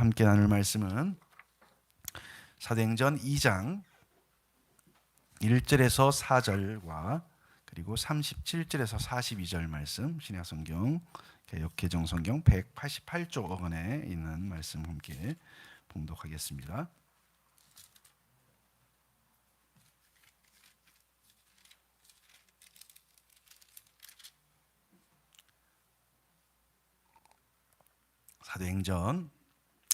함께 나눌 말씀은 사도행전 2장 1절에서 4절과 그리고 37절에서 42절 말씀, 신약성경 개역개정성경 188쪽에 있는 말씀 함께 봉독하겠습니다. 사도행전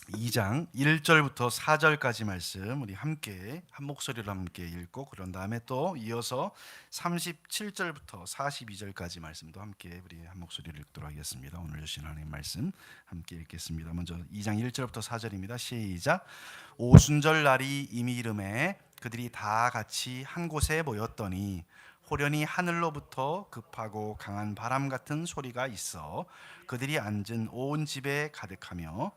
2장 1절부터 4절까지 말씀 우리 함께 한 목소리로 함께 읽고 그런 다음에 또 이어서 37절부터 42절까지 말씀도 함께 우리 한 목소리로 읽도록 하겠습니다. 오늘 주신 하나님 말씀 함께 읽겠습니다. 먼저 2장 1절부터 4절입니다. 시작. 오순절 날이 이미 이름에 그들이 다 같이 한 곳에 모였더니 호련히 하늘로부터 급하고 강한 바람 같은 소리가 있어 그들이 앉은 온 집에 가득하며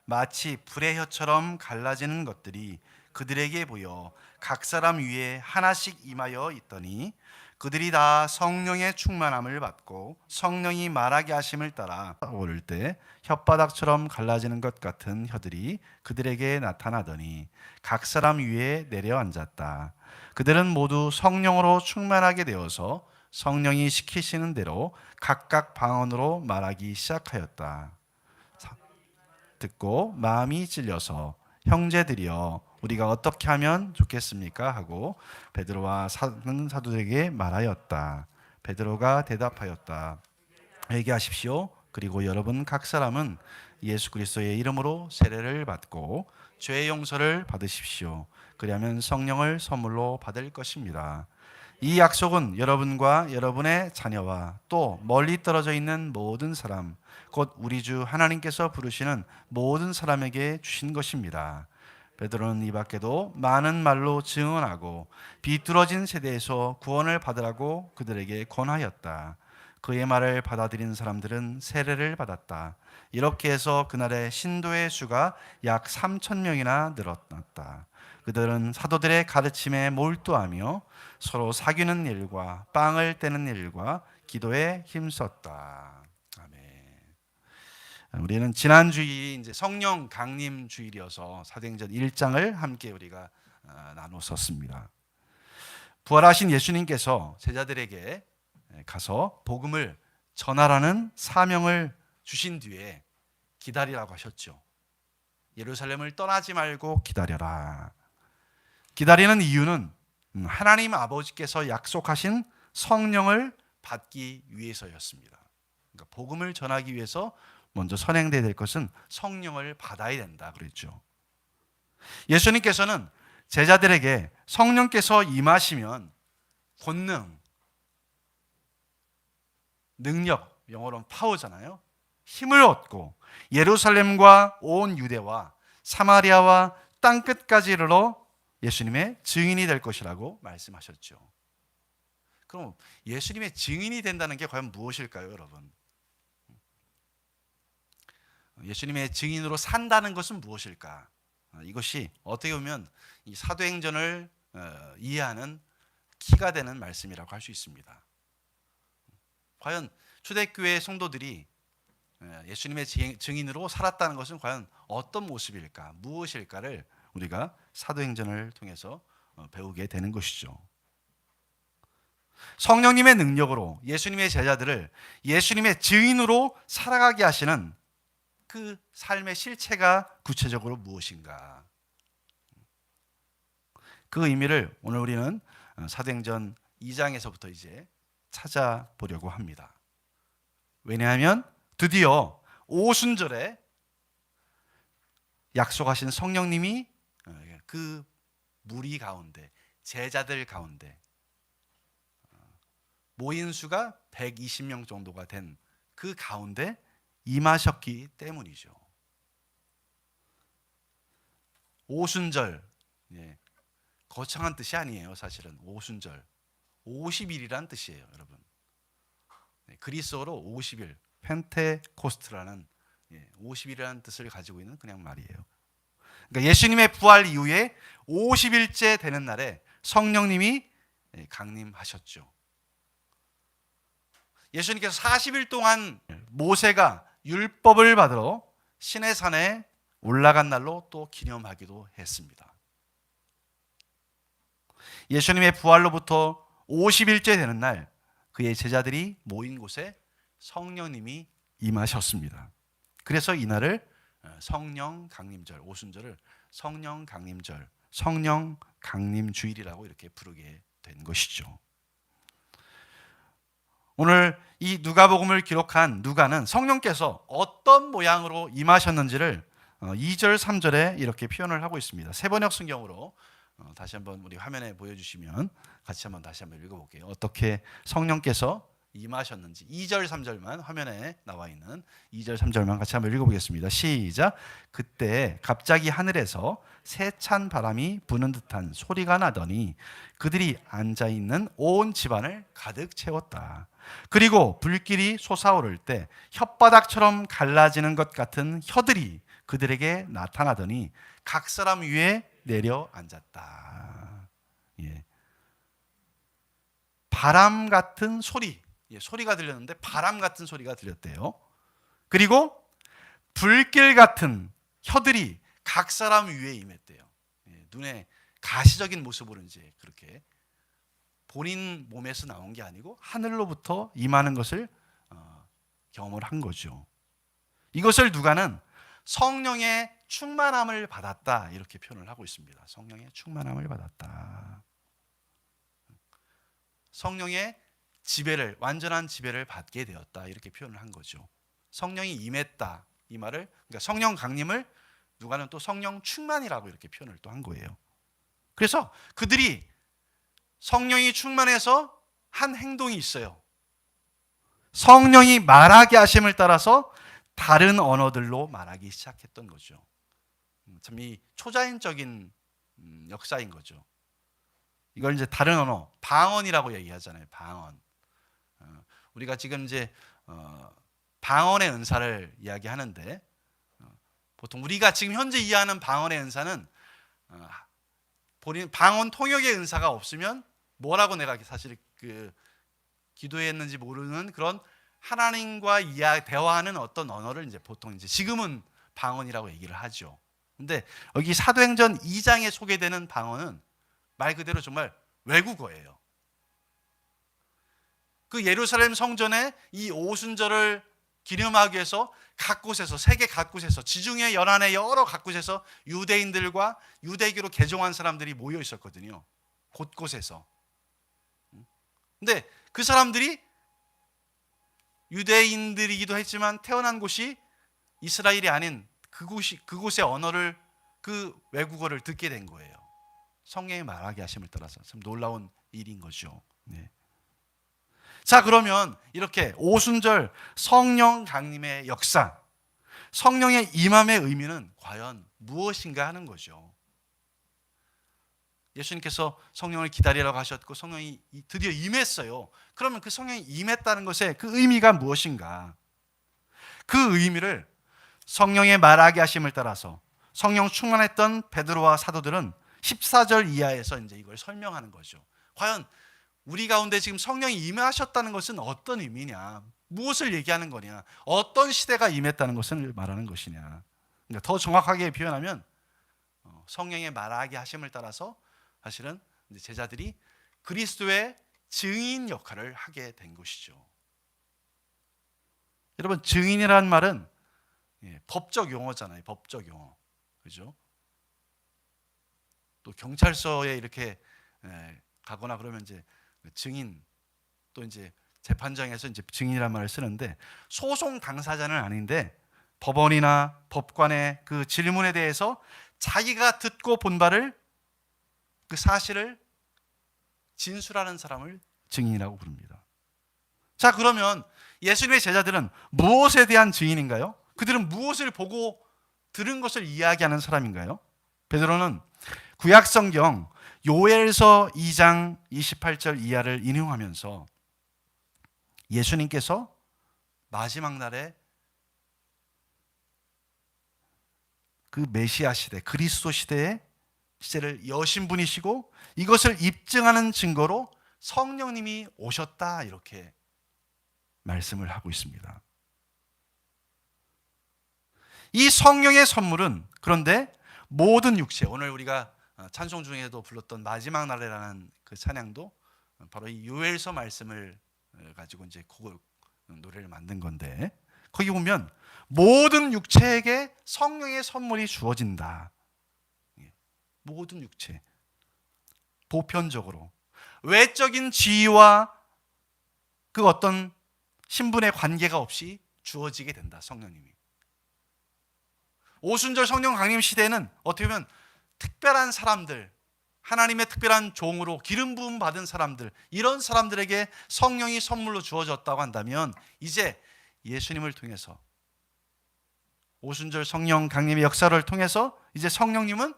마치 불의 혀처럼 갈라지는 것들이 그들에게 보여 각 사람 위에 하나씩 임하여 있더니 그들이 다 성령의 충만함을 받고 성령이 말하게 하심을 따라 오를 때 혓바닥처럼 갈라지는 것 같은 혀들이 그들에게 나타나더니 각 사람 위에 내려앉았다. 그들은 모두 성령으로 충만하게 되어서 성령이 시키시는 대로 각각 방언으로 말하기 시작하였다. 듣고 마음이 찔려서 형제들이여 우리가 어떻게 하면 좋겠습니까? 하고 베드로와 다른 사도들에게 말하였다. 베드로가 대답하였다. 회개하십시오. 그리고 여러분 각 사람은 예수 그리스도의 이름으로 세례를 받고 죄의 용서를 받으십시오. 그리하면 성령을 선물로 받을 것입니다. 이 약속은 여러분과 여러분의 자녀와 또 멀리 떨어져 있는 모든 사람, 곧 우리 주 하나님께서 부르시는 모든 사람에게 주신 것입니다. 베드로는 이 밖에도 많은 말로 증언하고 비뚤어진 세대에서 구원을 받으라고 그들에게 권하였다. 그의 말을 받아들인 사람들은 세례를 받았다. 이렇게 해서 그날의 신도의 수가 약 3,000명이나 늘어났다. 그들은 사도들의 가르침에 몰두하며 서로 사귀는 일과 빵을 떼는 일과 기도에 힘썼다. 아멘. 우리는 지난 주일이 이제 성령 강림 주일이어서 사도행전 1장을 함께 우리가 나눴었습니다. 부활하신 예수님께서 제자들에게 가서 복음을 전하라는 사명을 주신 뒤에 기다리라고 하셨죠. 예루살렘을 떠나지 말고 기다려라. 기다리는 이유는 하나님 아버지께서 약속하신 성령을 받기 위해서였습니다. 그러니까 복음을 전하기 위해서 먼저 선행돼야 될 것은 성령을 받아야 된다 그랬죠. 예수님께서는 제자들에게 성령께서 임하시면 권능, 능력, 영어로는 파워잖아요. 힘을 얻고 예루살렘과 온 유대와 사마리아와 땅끝까지 이르러 예수님의 증인이 될 것이라고 말씀하셨죠. 그럼 예수님의 증인이 된다는 게 과연 무엇일까요, 여러분? 예수님의 증인으로 산다는 것은 무엇일까? 이것이 어떻게 보면 이 사도행전을 이해하는 키가 되는 말씀이라고 할 수 있습니다. 과연 초대교회 성도들이 예수님의 증인으로 살았다는 것은 과연 어떤 모습일까, 무엇일까를 우리가 사도행전을 통해서 배우게 되는 것이죠. 성령님의 능력으로 예수님의 제자들을 예수님의 증인으로 살아가게 하시는 그 삶의 실체가 구체적으로 무엇인가? 그 의미를 오늘 우리는 사도행전 2장에서부터 이제 찾아보려고 합니다. 왜냐하면 드디어 오순절에 약속하신 성령님이 그 무리 가운데, 제자들 가운데 모인 수가 120명 정도가 된 그 가운데 임하셨기 때문이죠. 오순절, 거창한 뜻이 아니에요. 사실은 오순절 50일이란 뜻이에요, 여러분. 그리스어로 50일, 펜테코스트라는 50일이라는 뜻을 가지고 있는 그냥 말이에요. 그러니까 예수님의 부활 이후에 50일째 되는 날에 성령님이 강림하셨죠. 예수님께서 40일 동안 모세가 율법을 받으러 시내산에 올라간 날로 또 기념하기도 했습니다. 예수님의 부활로부터 50일째 되는 날 그의 제자들이 모인 곳에 성령님이 임하셨습니다. 그래서 이날을 성령 강림절, 오순절을 성령 강림절, 성령 강림주일이라고 이렇게 부르게 된 것이죠. 오늘 이 누가복음을 기록한 누가는 성령께서 어떤 모양으로 임하셨는지를 2절, 3절에 이렇게 표현을 하고 있습니다. 세번역 성경으로 다시 한번 우리 화면에 보여주시면 같이 한번 다시 한번 읽어볼게요. 어떻게 성령께서 임하셨는지 2절, 3절만 화면에 나와 있는 2절, 3절만 같이 한번 읽어보겠습니다. 시작. 그때 갑자기 하늘에서 세찬 바람이 부는 듯한 소리가 나더니 그들이 앉아있는 온 집안을 가득 채웠다. 그리고 불길이 솟아오를 때 혓바닥처럼 갈라지는 것 같은 혀들이 그들에게 나타나더니 각 사람 위에 내려 앉았다. 예. 바람 같은 소리, 소리가 들렸는데 바람 같은 소리가 들렸대요. 그리고 불길 같은 혀들이 각 사람 위에 임했대요. 눈에 가시적인 모습으로 이제 그렇게 본인 몸에서 나온 게 아니고 하늘로부터 임하는 것을 경험을 한 거죠. 이것을 누가는 성령의 충만함을 받았다 이렇게 표현을 하고 있습니다. 성령의 충만함을 받았다. 성령의 지배를, 완전한 지배를 받게 되었다 이렇게 표현을 한 거죠. 성령이 임했다 이 말을, 그러니까 성령 강림을 누가는 또 성령 충만이라고 이렇게 표현을 또 한 거예요. 그래서 그들이 성령이 충만해서 한 행동이 있어요. 성령이 말하게 하심을 따라서 다른 언어들로 말하기 시작했던 거죠. 참 이 초자연적인 역사인 거죠. 이걸 이제 다른 언어, 방언이라고 얘기하잖아요. 방언. 우리가 지금 이제 방언의 은사를 이야기하는데 보통 우리가 지금 현재 이해하는 방언의 은사는 본인 방언 통역의 은사가 없으면 뭐라고 내가 사실 기도했는지 모르는 그런 하나님과 대화하는 어떤 언어를 이제 보통 이제 지금은 방언이라고 얘기를 하죠. 근데 여기 사도행전 2장에 소개되는 방언은 말 그대로 정말 외국어예요. 그 예루살렘 성전에 이 오순절을 기념하기 위해서 각 곳에서, 세계 각곳에서, 지중해 연안의 여러 각곳에서 유대인들과 유대교로 개종한 사람들이 모여 있었거든요. 곳곳에서. 근데 그 사람들이 유대인들이기도 했지만 태어난 곳이 이스라엘이 아닌 그곳의 언어를, 그 외국어를 듣게 된 거예요. 성령이 말하게 하심을 따라서 참 놀라운 일인 거죠. 네. 자, 그러면 이렇게 오순절 성령 강림의 역사, 성령의 임함의 의미는 과연 무엇인가 하는 거죠. 예수님께서 성령을 기다리라고 하셨고 성령이 드디어 임했어요. 그러면 그 성령이 임했다는 것의 그 의미가 무엇인가? 그 의미를 성령의 말하게 하심을 따라서 성령 충만했던 베드로와 사도들은 14절 이하에서 이제 이걸 설명하는 거죠. 과연 우리 가운데 지금 성령이 임하셨다는 것은 어떤 의미냐? 무엇을 얘기하는 거냐? 어떤 시대가 임했다는 것을 말하는 것이냐? 그러니까 더 정확하게 표현하면 성령의 말하게 하심을 따라서 사실은 제자들이 그리스도의 증인 역할을 하게 된 것이죠. 여러분, 증인이라는 말은 법적 용어잖아요. 법적 용어. 그죠? 또 경찰서에 이렇게 가거나 그러면 이제 증인, 또 이제 재판장에서 이제 증인이라는 말을 쓰는데 소송 당사자는 아닌데 법원이나 법관의 그 질문에 대해서 자기가 듣고 본 바를, 그 사실을 진술하는 사람을 증인이라고 부릅니다. 자, 그러면 예수님의 제자들은 무엇에 대한 증인인가요? 그들은 무엇을 보고 들은 것을 이야기하는 사람인가요? 베드로는 구약성경 요엘서 2장 28절 이하를 인용하면서 예수님께서 마지막 날에 그 메시아 시대, 그리스도 시대를 여신 분이시고 이것을 입증하는 증거로 성령님이 오셨다 이렇게 말씀을 하고 있습니다. 이 성령의 선물은 그런데 모든 육체, 오늘 우리가 찬송 중에도 불렀던 마지막 날이라는 그 찬양도 바로 이 요엘서 말씀을 가지고 이제 곡을 노래를 만든 건데, 거기 보면 모든 육체에게 성령의 선물이 주어진다. 모든 육체, 보편적으로 외적인 지위와 그 어떤 신분의 관계가 없이 주어지게 된다. 성령님이. 오순절 성령 강림 시대에는 어떻게 보면 특별한 사람들, 하나님의 특별한 종으로 기름 부음 받은 사람들, 이런 사람들에게 성령이 선물로 주어졌다고 한다면, 이제 예수님을 통해서 오순절 성령 강림의 역사를 통해서 이제 성령님은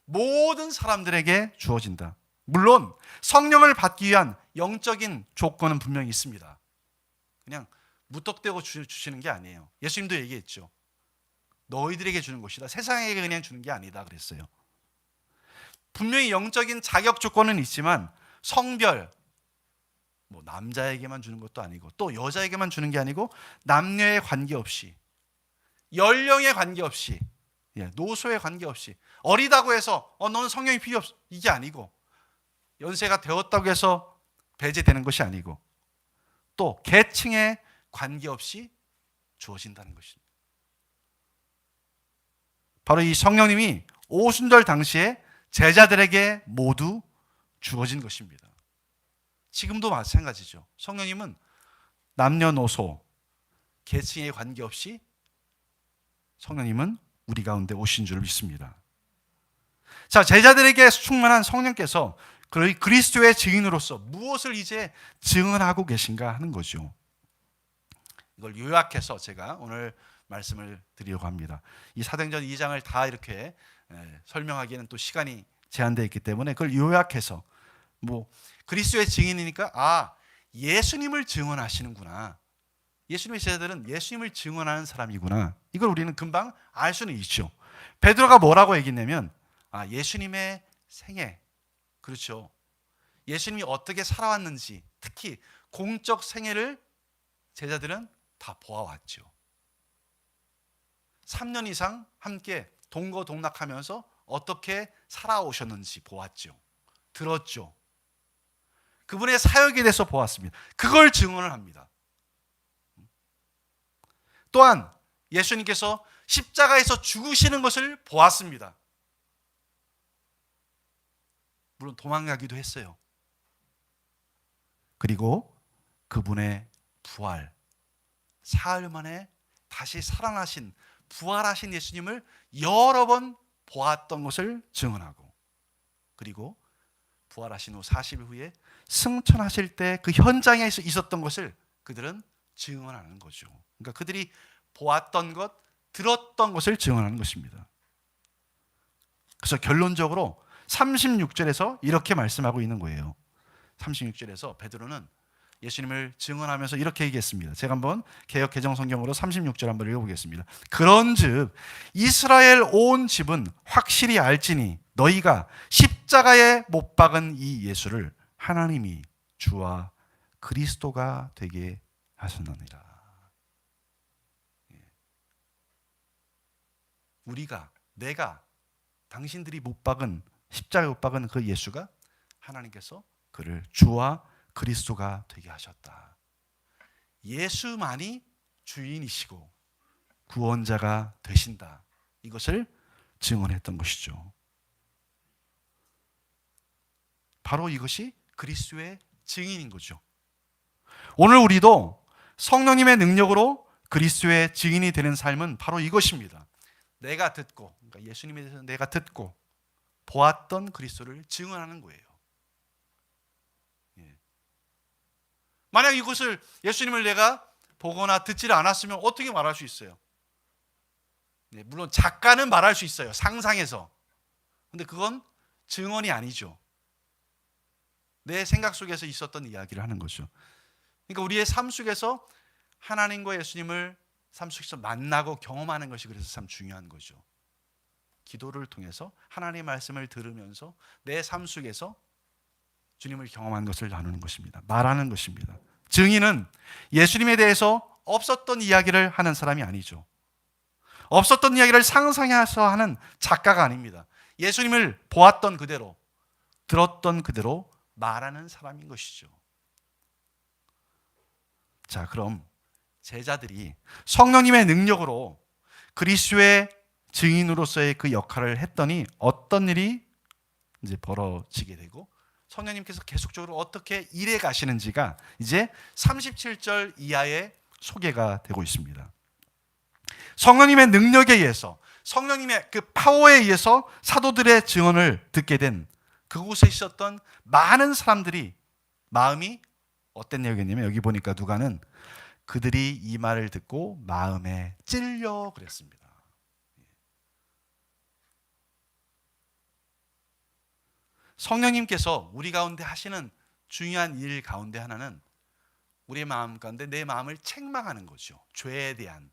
모든 사람들에게 주어진다. 물론 성령을 받기 위한 영적인 조건은 분명히 있습니다. 그냥 무턱대고 주시는 게 아니에요. 예수님도 얘기했죠. 너희들에게 주는 것이다. 세상에게 그냥 주는 게 아니다 그랬어요. 분명히 영적인 자격 조건은 있지만 성별, 뭐 남자에게만 주는 것도 아니고 또 여자에게만 주는 게 아니고 남녀에 관계없이, 연령에 관계없이, 노소에 관계없이, 어리다고 해서 너는 성령이 필요 없어, 이게 아니고, 연세가 되었다고 해서 배제되는 것이 아니고, 또 계층에 관계없이 주어진다는 것입니다. 바로 이 성령님이 오순절 당시에 제자들에게 모두 주어진 것입니다. 지금도 마찬가지죠. 성령님은 남녀노소, 계층에 관계없이 성령님은 우리 가운데 오신 줄 믿습니다. 자, 제자들에게 충만한 성령께서 그리스도의 증인으로서 무엇을 이제 증언하고 계신가 하는 거죠. 이걸 요약해서 제가 오늘 말씀을 드리려고 합니다. 이 사도행전 2장을 다 이렇게 설명하기에는 또 시간이 제한되어 있기 때문에 그걸 요약해서, 뭐 그리스도의 증인이니까 예수님을 증언하시는구나, 예수님의 제자들은 예수님을 증언하는 사람이구나, 이걸 우리는 금방 알 수는 있죠. 베드로가 뭐라고 얘기했냐면 예수님의 생애, 그렇죠, 예수님이 어떻게 살아왔는지, 특히 공적 생애를 제자들은 다 보아왔죠. 3년 이상 함께 동거동락하면서 어떻게 살아오셨는지 보았죠. 들었죠. 그분의 사역에 대해서 보았습니다. 그걸 증언을 합니다. 또한 예수님께서 십자가에서 죽으시는 것을 보았습니다. 물론 도망가기도 했어요. 그리고 그분의 부활, 사흘 만에 다시 살아나신, 부활하신 예수님을 여러 번 보았던 것을 증언하고, 그리고 부활하신 후 40일 후에 승천하실 때 그 현장에 있었던 것을 그들은 증언하는 거죠. 그러니까 그들이 보았던 것, 들었던 것을 증언하는 것입니다. 그래서 결론적으로 36절에서 이렇게 말씀하고 있는 거예요. 36절에서 베드로는 예수님을 증언하면서 이렇게 얘기했습니다. 제가 한번 개역 개정 성경으로 36절 한번 읽어보겠습니다. 그런즉 이스라엘 온 집은 확실히 알지니 너희가 십자가에 못 박은 이 예수를 하나님이 주와 그리스도가 되게 하셨느니라. 우리가, 내가, 당신들이 못 박은, 십자가에 못 박은 그 예수가 하나님께서 그를 주와 그리스도가 되게 하셨다. 예수만이 주인이시고 구원자가 되신다. 이것을 증언했던 것이죠. 바로 이것이 그리스도의 증인인 거죠. 오늘 우리도 성령님의 능력으로 그리스도의 증인이 되는 삶은 바로 이것입니다. 내가 듣고, 그러니까 예수님에 대해서 내가 듣고 보았던 그리스도를 증언하는 거예요. 만약 이것을, 예수님을 내가 보거나 듣지를 않았으면 어떻게 말할 수 있어요? 물론 작가는 말할 수 있어요, 상상해서. 근데 그건 증언이 아니죠. 내 생각 속에서 있었던 이야기를 하는 거죠. 그러니까 우리의 삶 속에서 하나님과 예수님을 삶 속에서 만나고 경험하는 것이 그래서 참 중요한 거죠. 기도를 통해서 하나님의 말씀을 들으면서 내 삶 속에서 주님을 경험한 것을 나누는 것입니다. 말하는 것입니다. 증인은 예수님에 대해서 없었던 이야기를 하는 사람이 아니죠. 없었던 이야기를 상상해서 하는 작가가 아닙니다. 예수님을 보았던 그대로, 들었던 그대로 말하는 사람인 것이죠. 자, 그럼 제자들이 성령님의 능력으로 그리스도의 증인으로서의 그 역할을 했더니 어떤 일이 이제 벌어지게 되고 성령님께서 계속적으로 어떻게 일해 가시는지가 이제 37절 이하에 소개가 되고 있습니다. 성령님의 능력에 의해서, 성령님의 그 파워에 의해서 사도들의 증언을 듣게 된 그곳에 있었던 많은 사람들이 마음이 어떤 내용이냐면, 여기 보니까 누가는 그들이 이 말을 듣고 마음에 찔려 그랬습니다. 성령님께서 우리 가운데 하시는 중요한 일 가운데 하나는 우리의 마음 가운데 내 마음을 책망하는 거죠. 죄에 대한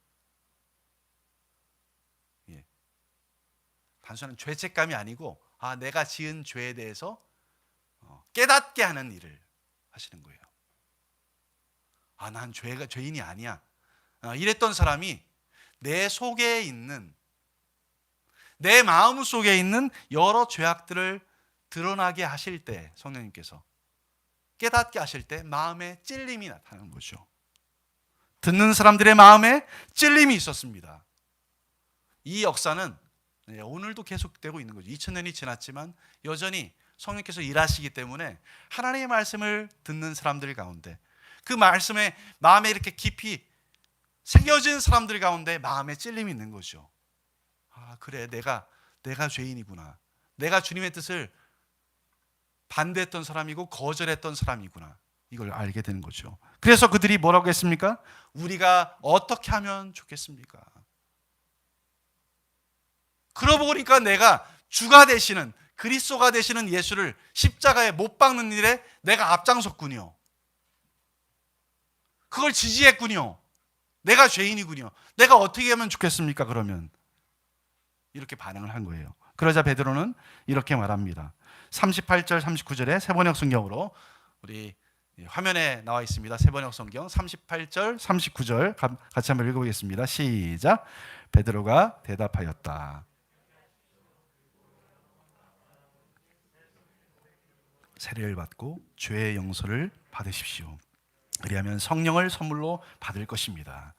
단순한 죄책감이 아니고 내가 지은 죄에 대해서 깨닫게 하는 일을 하시는 거예요. 난 죄인이 아니야. 이랬던 사람이 내 속에 있는, 내 마음 속에 있는 여러 죄악들을 드러나게 하실 때, 성령님께서 깨닫게 하실 때 마음에 찔림이 나타나는 거죠. 듣는 사람들의 마음에 찔림이 있었습니다. 이 역사는 오늘도 계속되고 있는 거죠. 2000년이 지났지만 여전히 성령께서 일하시기 때문에 하나님의 말씀을 듣는 사람들 가운데, 그 말씀에 마음에 이렇게 깊이 새겨진 사람들 가운데 마음에 찔림이 있는 거죠. 그래, 내가 죄인이구나. 내가 주님의 뜻을 반대했던 사람이고 거절했던 사람이구나. 이걸 알게 되는 거죠. 그래서 그들이 뭐라고 했습니까? 우리가 어떻게 하면 좋겠습니까? 그러고 보니까 내가 주가 되시는, 그리스도가 되시는 예수를 십자가에 못 박는 일에 내가 앞장섰군요. 그걸 지지했군요. 내가 죄인이군요. 내가 어떻게 하면 좋겠습니까? 그러면 이렇게 반응을 한 거예요. 그러자 베드로는 이렇게 말합니다. 38절 39절에 세번역 성경으로, 우리 화면에 나와 있습니다. 세번역 성경 38절 39절 같이 한번 읽어보겠습니다. 시작. 베드로가 대답하였다. 세례를 받고 죄의 용서를 받으십시오. 그리하면 성령을 선물로 받을 것입니다.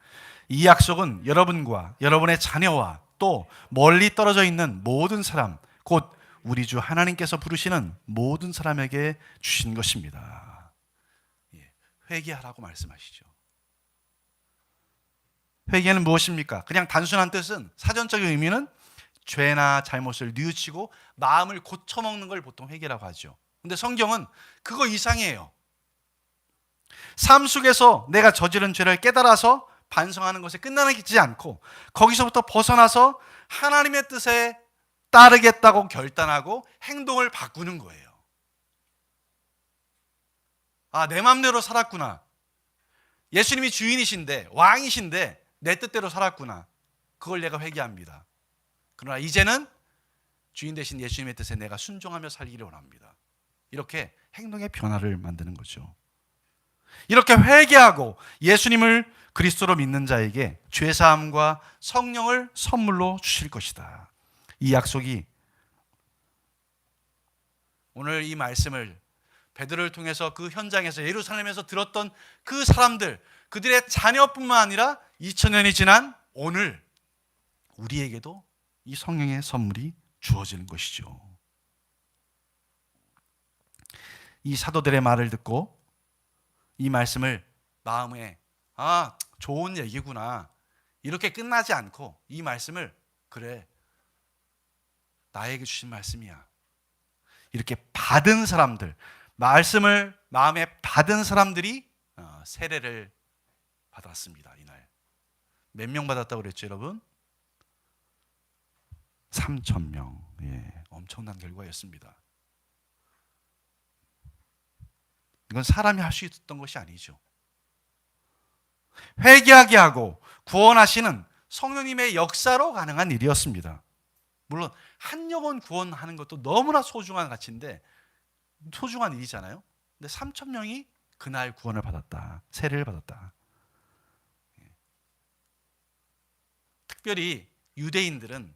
이 약속은 여러분과 여러분의 자녀와 또 멀리 떨어져 있는 모든 사람, 곧 우리 주 하나님께서 부르시는 모든 사람에게 주신 것입니다. 회개하라고 말씀하시죠. 회개는 무엇입니까? 그냥 단순한 뜻은, 사전적인 의미는 죄나 잘못을 뉘우치고 마음을 고쳐먹는 걸 보통 회개라고 하죠. 근데 성경은 그거 이상이에요. 삶 속에서 내가 저지른 죄를 깨달아서 반성하는 것에 끝나지 않고 거기서부터 벗어나서 하나님의 뜻에 따르겠다고 결단하고 행동을 바꾸는 거예요. 내 맘대로 살았구나. 예수님이 주인이신데, 왕이신데 내 뜻대로 살았구나. 그걸 내가 회개합니다. 그러나 이제는 주인 되신 예수님의 뜻에 내가 순종하며 살기를 원합니다. 이렇게 행동의 변화를 만드는 거죠. 이렇게 회개하고 예수님을 그리스도로 믿는 자에게 죄사함과 성령을 선물로 주실 것이다. 이 약속이 오늘 이 말씀을 베드로를 통해서 그 현장에서 예루살렘에서 들었던 그 사람들, 그들의 자녀뿐만 아니라 2000년이 지난 오늘 우리에게도 이 성령의 선물이 주어지는 것이죠. 이 사도들의 말을 듣고 이 말씀을 마음에 좋은 얘기구나 이렇게 끝나지 않고 이 말씀을, 그래, 나에게 주신 말씀이야, 이렇게 받은 사람들, 말씀을 마음에 받은 사람들이 세례를 받았습니다. 이날 몇 명 받았다고 그랬죠, 여러분? 3,000명. 엄청난 결과였습니다. 이건 사람이 할 수 있었던 것이 아니죠. 회개하게 하고 구원하시는 성령님의 역사로 가능한 일이었습니다. 물론 한 영혼 구원하는 것도 너무나 소중한 가치인데, 소중한 일이잖아요. 근데 3,000명이 그날 구원을 받았다, 세례를 받았다. 특별히 유대인들은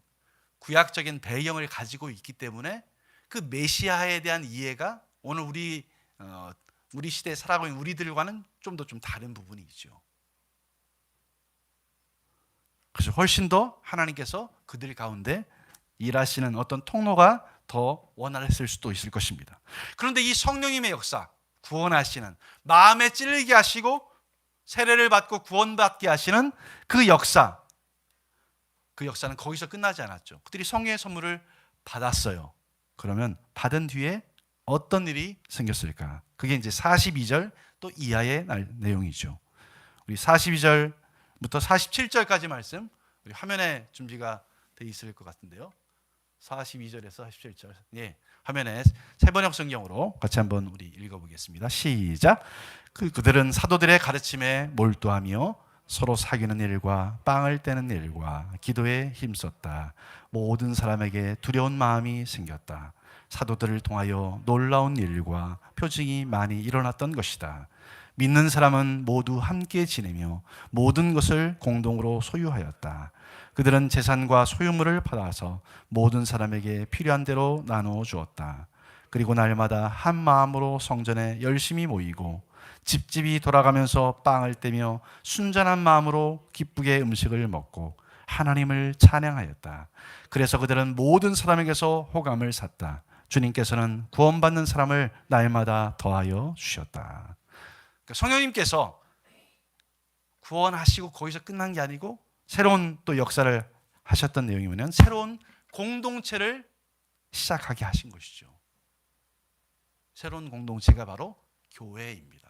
구약적인 배경을 가지고 있기 때문에 그 메시아에 대한 이해가 오늘 우리 시대에 살아가고 있는 우리들과는 좀 다른 부분이 있죠. 그래서 훨씬 더 하나님께서 그들 가운데 일하시는 어떤 통로가 더 원활했을 수도 있을 것입니다. 그런데 이 성령님의 역사, 구원하시는, 마음에 찔리게 하시고 세례를 받고 구원받게 하시는 그 역사는 거기서 끝나지 않았죠. 그들이 성령의 선물을 받았어요. 그러면 받은 뒤에 어떤 일이 생겼을까? 그게 이제 42절 또 이하의 내용이죠. 우리 42절부터 47절까지 말씀, 우리 화면에 준비가 돼 있을 것 같은데요. 42절에서 47절. 예, 화면에 세번역 성경으로 같이 한번 우리 읽어보겠습니다. 시작. 그들은 사도들의 가르침에 몰두하며 서로 사귀는 일과 빵을 떼는 일과 기도에 힘썼다. 모든 사람에게 두려운 마음이 생겼다. 사도들을 통하여 놀라운 일과 표징이 많이 일어났던 것이다. 믿는 사람은 모두 함께 지내며 모든 것을 공동으로 소유하였다. 그들은 재산과 소유물을 받아서 모든 사람에게 필요한 대로 나누어 주었다. 그리고 날마다 한 마음으로 성전에 열심히 모이고 집집이 돌아가면서 빵을 떼며 순전한 마음으로 기쁘게 음식을 먹고 하나님을 찬양하였다. 그래서 그들은 모든 사람에게서 호감을 샀다. 주님께서는 구원받는 사람을 날마다 더하여 주셨다. 그러니까 성령님께서 구원하시고 거기서 끝난 게 아니고 새로운 또 역사를 하셨던 내용이 뭐냐면 새로운 공동체를 시작하게 하신 것이죠. 새로운 공동체가 바로 교회입니다.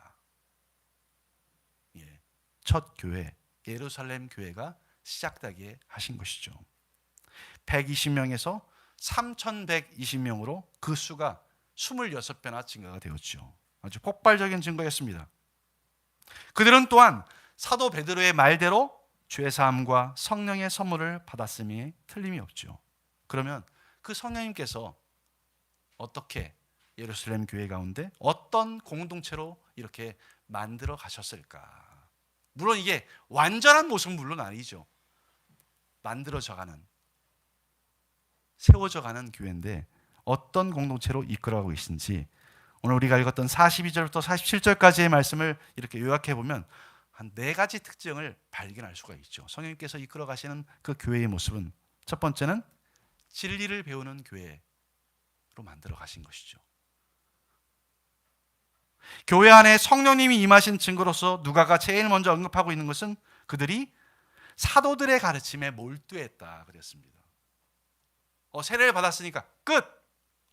예, 첫 교회, 예루살렘 교회가 시작되게 하신 것이죠. 120명에서 3,120명으로 그 수가 26배나 증가가 되었죠. 아주 폭발적인 증거였습니다. 그들은 또한 사도 베드로의 말대로 죄사함과 성령의 선물을 받았음이 틀림이 없죠. 그러면 그 성령님께서 어떻게 예루살렘 교회 가운데 어떤 공동체로 이렇게 만들어 가셨을까? 물론 이게 완전한 모습은 물론 아니죠. 만들어져가는, 세워져가는 교회인데 어떤 공동체로 이끌어가고 있는지 오늘 우리가 읽었던 42절부터 47절까지의 말씀을 이렇게 요약해 보면 한 4가지 특징을 발견할 수가 있죠. 성령님께서 이끌어 가시는 그 교회의 모습은 첫 번째는 진리를 배우는 교회로 만들어 가신 것이죠. 교회 안에 성령님이 임하신 증거로서 누가가 제일 먼저 언급하고 있는 것은 그들이 사도들의 가르침에 몰두했다 그랬습니다. 세례를 받았으니까 끝!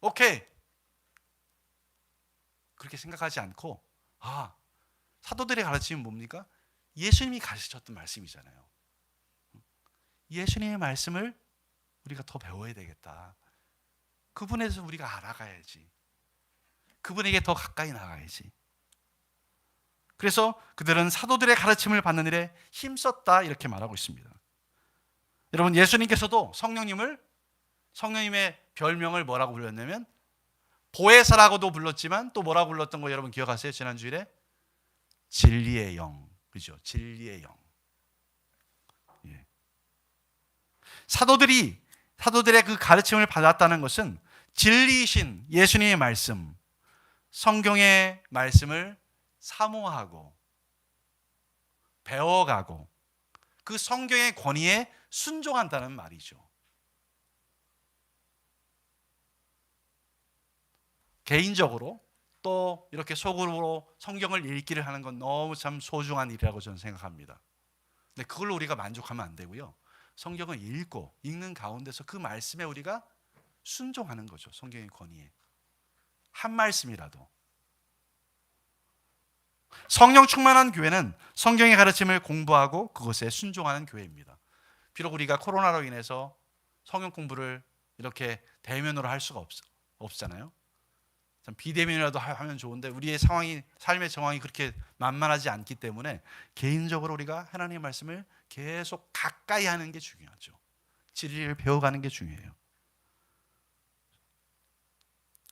오케이! 그렇게 생각하지 않고 사도들의 가르침은 뭡니까? 예수님이 가르치셨던 말씀이잖아요. 예수님의 말씀을 우리가 더 배워야 되겠다. 그분에 대해서 우리가 알아가야지. 그분에게 더 가까이 나가야지. 그래서 그들은 사도들의 가르침을 받는 일에 힘썼다 이렇게 말하고 있습니다. 여러분, 예수님께서도 성령님의 별명을 뭐라고 불렀냐면 보혜사라고도 불렀지만 또 뭐라고 불렀던 거 여러분 기억하세요? 지난주일에 진리의 영, 그죠? 진리의 영. 예. 사도들의 그 가르침을 받았다는 것은 진리이신 예수님의 말씀, 성경의 말씀을 사모하고 배워가고 그 성경의 권위에 순종한다는 말이죠. 개인적으로 또 이렇게 속으로 성경을 읽기를 하는 건 너무 참 소중한 일이라고 저는 생각합니다. 근데 그걸로 우리가 만족하면 안 되고요. 성경을 읽는 가운데서 그 말씀에 우리가 순종하는 거죠. 성경의 권위에. 한 말씀이라도. 성령 충만한 교회는 성경의 가르침을 공부하고 그것에 순종하는 교회입니다. 비록 우리가 코로나로 인해서 성경 공부를 이렇게 대면으로 할 수가 없잖아요. 비대면이라도 하면 좋은데 우리의 삶의 정황이 그렇게 만만하지 않기 때문에 개인적으로 우리가 하나님의 말씀을 계속 가까이 하는 게 중요하죠. 진리를 배워가는 게 중요해요.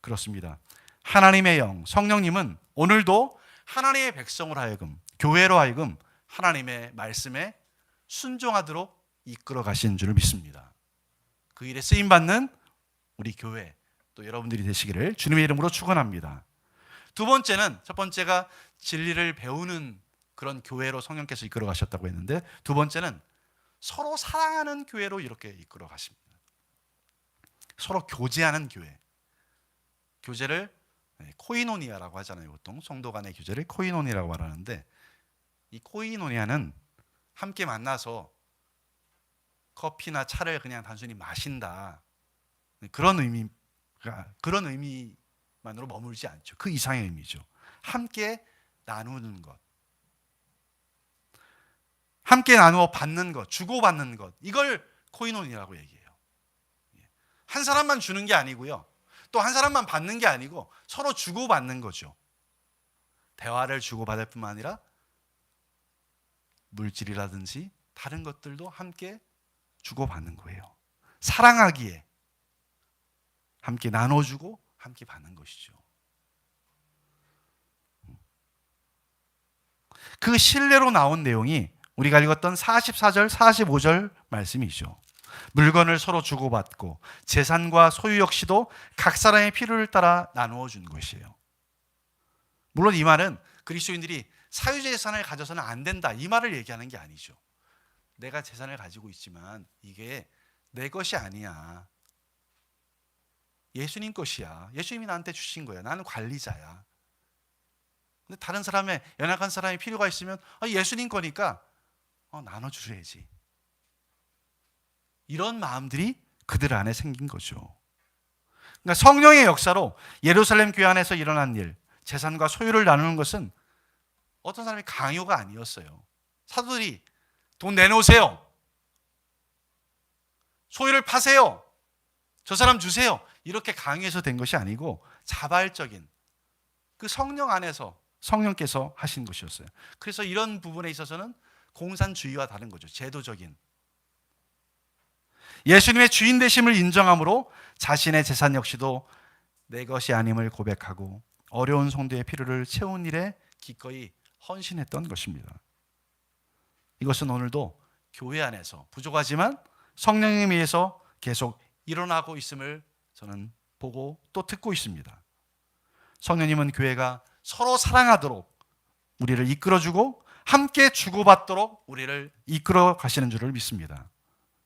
그렇습니다. 하나님의 영, 성령님은 오늘도 하나님의 백성으로 하여금, 교회로 하여금 하나님의 말씀에 순종하도록 이끌어 가시는 줄을 믿습니다. 그 일에 쓰임 받는 우리 교회 또 여러분들이 되시기를 주님의 이름으로 축원합니다. 두 번째는, 첫 번째가 진리를 배우는 그런 교회로 성령께서 이끌어 가셨다고 했는데, 두 번째는 서로 사랑하는 교회로 이렇게 이끌어 가십니다. 서로 교제하는 교회. 교제를 코이노니아라고 하잖아요. 보통 성도 간의 교제를 코이노니아라고 말하는데, 이 코이노니아는 함께 만나서 커피나 차를 그냥 단순히 마신다, 그런 의미만으로 머물지 않죠. 그 이상의 의미죠. 함께 나누는 것, 함께 나누어 받는 것, 주고받는 것, 이걸 코이노니아라고 얘기해요. 한 사람만 주는 게 아니고요, 또 한 사람만 받는 게 아니고 서로 주고받는 거죠. 대화를 주고받을 뿐만 아니라 물질이라든지 다른 것들도 함께 주고받는 거예요. 사랑하기에 함께 나눠주고 함께 받는 것이죠. 그 신뢰로 나온 내용이 우리가 읽었던 44절, 45절 말씀이죠. 물건을 서로 주고받고 재산과 소유 역시도 각 사람의 필요를 따라 나누어 준 것이에요. 물론 이 말은 그리스도인들이 사유재산을 가져서는 안 된다, 이 말을 얘기하는 게 아니죠. 내가 재산을 가지고 있지만 이게 내 것이 아니야. 예수님 것이야. 예수님이 나한테 주신 거야. 나는 관리자야. 근데 다른 사람의, 연약한 사람이 필요가 있으면 예수님 거니까 나눠주셔야지. 이런 마음들이 그들 안에 생긴 거죠. 그러니까 성령의 역사로 예루살렘 교회 안에서 일어난 일, 재산과 소유를 나누는 것은 어떤 사람의 강요가 아니었어요. 사도들이 돈 내놓으세요, 소유를 파세요, 저 사람 주세요, 이렇게 강요해서 된 것이 아니고 자발적인 그 성령 안에서 성령께서 하신 것이었어요. 그래서 이런 부분에 있어서는 공산주의와 다른 거죠. 제도적인, 예수님의 주인 되심을 인정함으로 자신의 재산 역시도 내 것이 아님을 고백하고 어려운 성도의 필요를 채운 일에 기꺼이 헌신했던 것입니다. 이것은 오늘도 교회 안에서 부족하지만 성령에 의해서 계속 일어나고 있음을 저는 보고 또 듣고 있습니다. 성령님은 교회가 서로 사랑하도록 우리를 이끌어주고 함께 주고받도록 우리를 이끌어 가시는 줄을 믿습니다.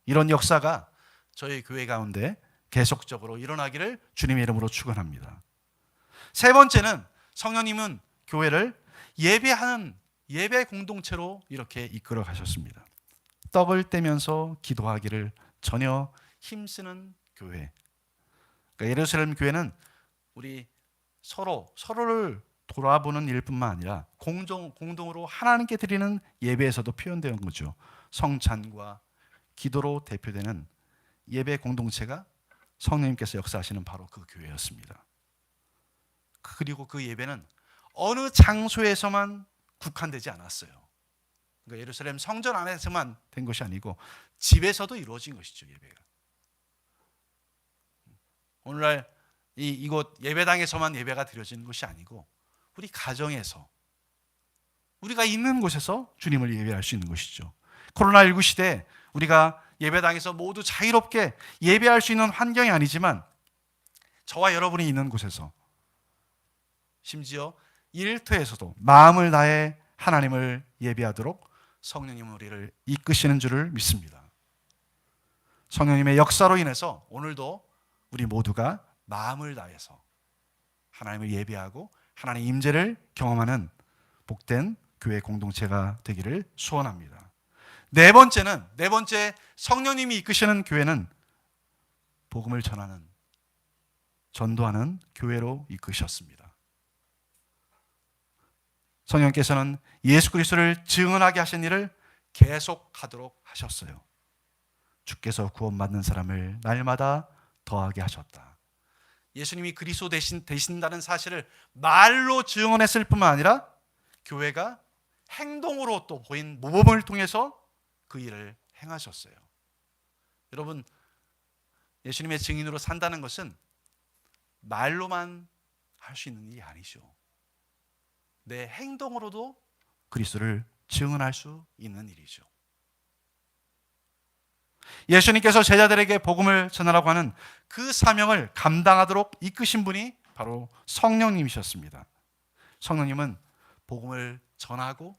이런 역사가 저희 교회 가운데 계속적으로 일어나기를 주님의 이름으로 축원합니다. 세 번째는, 성령님은 교회를 예배하는 예배 공동체로 이렇게 이끌어 가셨습니다. 떡을 떼면서 기도하기를 전혀 힘쓰는 교회. 그러니까 예루살렘 교회는 우리 서로를 돌아보는 일뿐만 아니라 공동으로 하나님께 드리는 예배에서도 표현되는 거죠. 성찬과 기도로 대표되는 예배 공동체가 성령님께서 역사하시는 바로 그 교회였습니다. 그리고 그 예배는 어느 장소에서만 국한되지 않았어요. 그러니까 예루살렘 성전 안에서만 된 것이 아니고 집에서도 이루어진 것이죠. 예배가 오늘날 이곳 예배당에서만 예배가 드려지는 것이 아니고 우리 가정에서, 우리가 있는 곳에서 주님을 예배할 수 있는 것이죠. 코로나19 시대에 우리가 예배당에서 모두 자유롭게 예배할 수 있는 환경이 아니지만 저와 여러분이 있는 곳에서, 심지어 일터에서도 마음을 다해 하나님을 예배하도록 성령님은 우리를 이끄시는 줄을 믿습니다. 성령님의 역사로 인해서 오늘도 우리 모두가 마음을 다해서 하나님을 예배하고 하나님의 임재를 경험하는 복된 교회 공동체가 되기를 소원합니다. 네 번째 성령님이 이끄시는 교회는 복음을 전하는, 전도하는 교회로 이끄셨습니다. 성령께서는 예수 그리스도를 증언하게 하신 일을 계속하도록 하셨어요. 주께서 구원받는 사람을 날마다 더하게 하셨다. 예수님이 그리스도 되신다는 사실을 말로 증언했을 뿐만 아니라 교회가 행동으로 또 보인 모범을 통해서 그 일을 행하셨어요. 여러분, 예수님의 증인으로 산다는 것은 말로만 할 수 있는 일이 아니죠. 내 행동으로도 그리스도를 증언할 수 있는 일이죠. 예수님께서 제자들에게 복음을 전하라고 하는 그 사명을 감당하도록 이끄신 분이 바로 성령님이셨습니다. 성령님은 복음을 전하고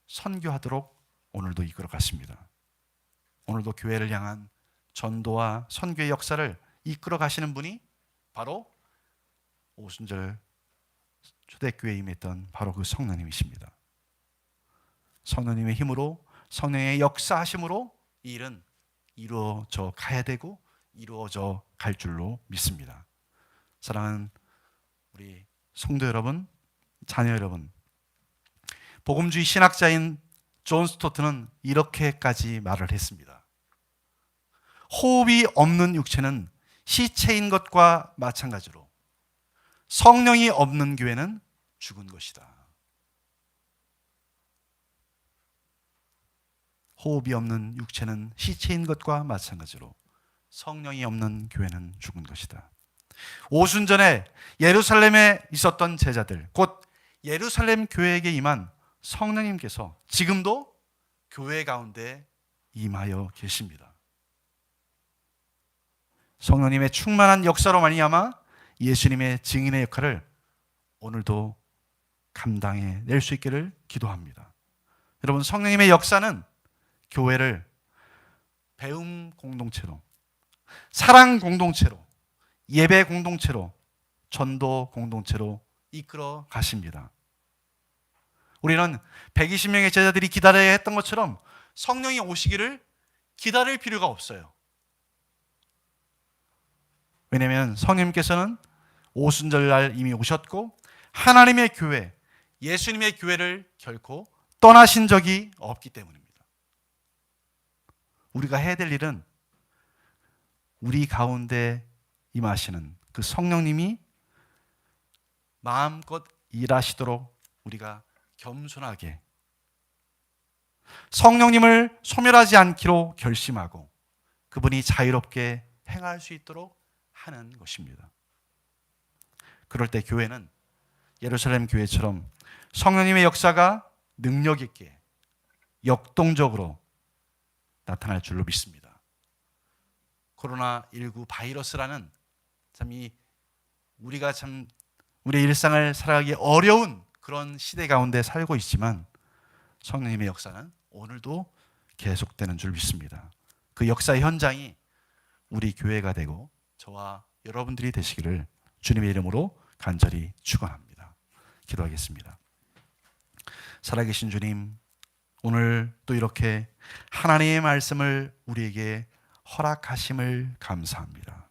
선교하도록 오늘도 이끌어 가십니다. 오늘도 교회를 향한 전도와 선교의 역사를 이끌어 가시는 분이 바로 오순절 초대교회에 임했던 바로 그 성령님이십니다. 성령님의 힘으로, 성령의 역사하심으로 이 일은 이루어져 가야 되고 이루어져 갈 줄로 믿습니다. 사랑하는 우리 성도 여러분, 자녀 여러분, 복음주의 신학자인 존 스토트는 이렇게까지 말을 했습니다. 호흡이 없는 육체는 시체인 것과 마찬가지로 성령이 없는 교회는 죽은 것이다. 호흡이 없는 육체는 시체인 것과 마찬가지로 성령이 없는 교회는 죽은 것이다. 오순전에 예루살렘에 있었던 제자들, 곧 예루살렘 교회에게 임한 성령님께서 지금도 교회 가운데 임하여 계십니다. 성령님의 충만한 역사로 말미암아 예수님의 증인의 역할을 오늘도 감당해 낼 수 있기를 기도합니다. 여러분, 성령님의 역사는 교회를 배움 공동체로, 사랑 공동체로, 예배 공동체로, 전도 공동체로 이끌어 가십니다. 우리는 120명의 제자들이 기다려야 했던 것처럼 성령이 오시기를 기다릴 필요가 없어요. 왜냐하면 성령님께서는 오순절날 이미 오셨고 하나님의 교회, 예수님의 교회를 결코 떠나신 적이 없기 때문입니다. 우리가 해야 될 일은 우리 가운데 임하시는 그 성령님이 마음껏 일하시도록 우리가 겸손하게 성령님을 소멸하지 않기로 결심하고 그분이 자유롭게 행할 수 있도록 하는 것입니다. 그럴 때 교회는 예루살렘 교회처럼 성령님의 역사가 능력 있게 역동적으로 나타날 줄로 믿습니다. 코로나19 바이러스라는 우리가 우리의 일상을 살아가기 어려운 그런 시대 가운데 살고 있지만 성령님의 역사는 오늘도 계속되는 줄 믿습니다. 그 역사의 현장이 우리 교회가 되고 저와 여러분들이 되시기를 주님의 이름으로 간절히 축원합니다. 기도하겠습니다. 살아계신 주님, 오늘 또 이렇게 하나님의 말씀을 우리에게 허락하심을 감사합니다.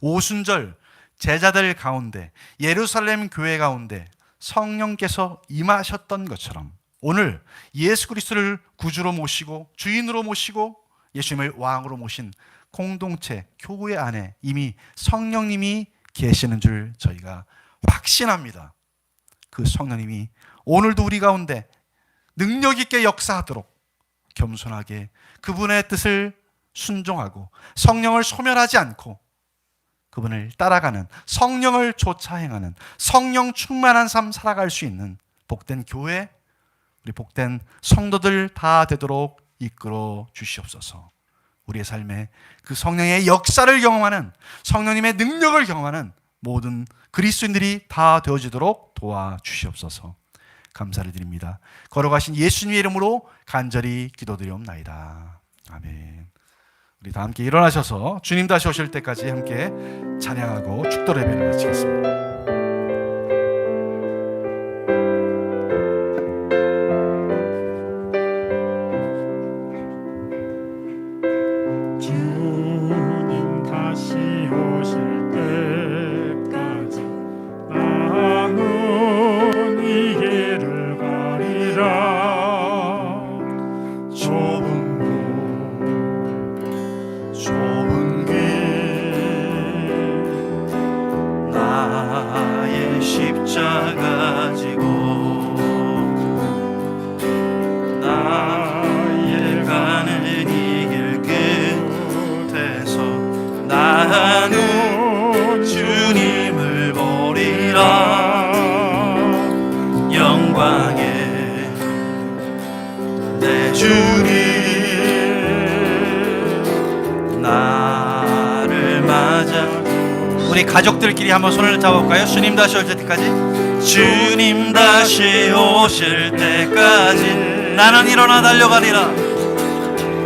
오순절 제자들 가운데, 예루살렘 교회 가운데 성령께서 임하셨던 것처럼 오늘 예수 그리스도를 구주로 모시고 주인으로 모시고 예수님을 왕으로 모신 공동체, 교회 안에 이미 성령님이 계시는 줄 저희가 확신합니다. 그 성령님이 오늘도 우리 가운데 능력 있게 역사하도록 겸손하게 그분의 뜻을 순종하고 성령을 소멸하지 않고 그분을 따라가는, 성령을 쫓아 행하는, 성령 충만한 삶 살아갈 수 있는 복된 교회, 우리 복된 성도들 다 되도록 이끌어 주시옵소서. 우리의 삶에 그 성령의 역사를 경험하는, 성령님의 능력을 경험하는 모든 그리스도인들이 다 되어지도록 도와주시옵소서. 감사를 드립니다. 걸어가신 예수님의 이름으로 간절히 기도드리옵나이다. 아멘. 우리 다 함께 일어나셔서 주님 다시 오실 때까지 함께 찬양하고 축도 예배를 마치겠습니다. 좁은 길 우리 가족들끼리 한번 손을 잡아볼까요? 주님 다시 오실 때까지. 주님 다시 오실 때까지 나는 일어나 달려가리라.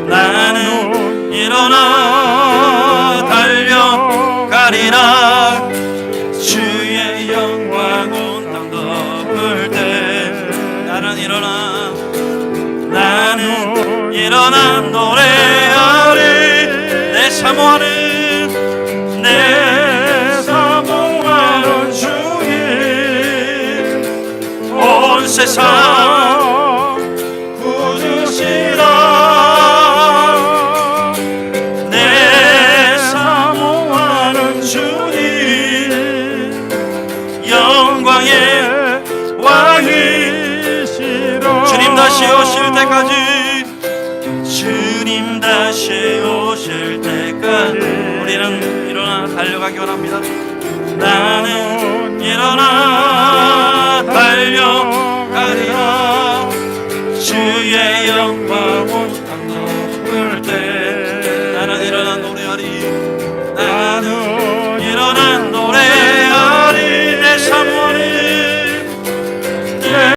나는 일어나 달려가리라. 주의 영광 온 땅 덮을 때 나는 일어나 노래하리. 내 사모하는 주님 온 세상 구주시라. 내 사모하는 주님 영광의 왕이시라. 주님 다시 오실 때까지 주님 다시 오실 때까지 우리는 일어나 달려가기 원합니다. 나는 일어나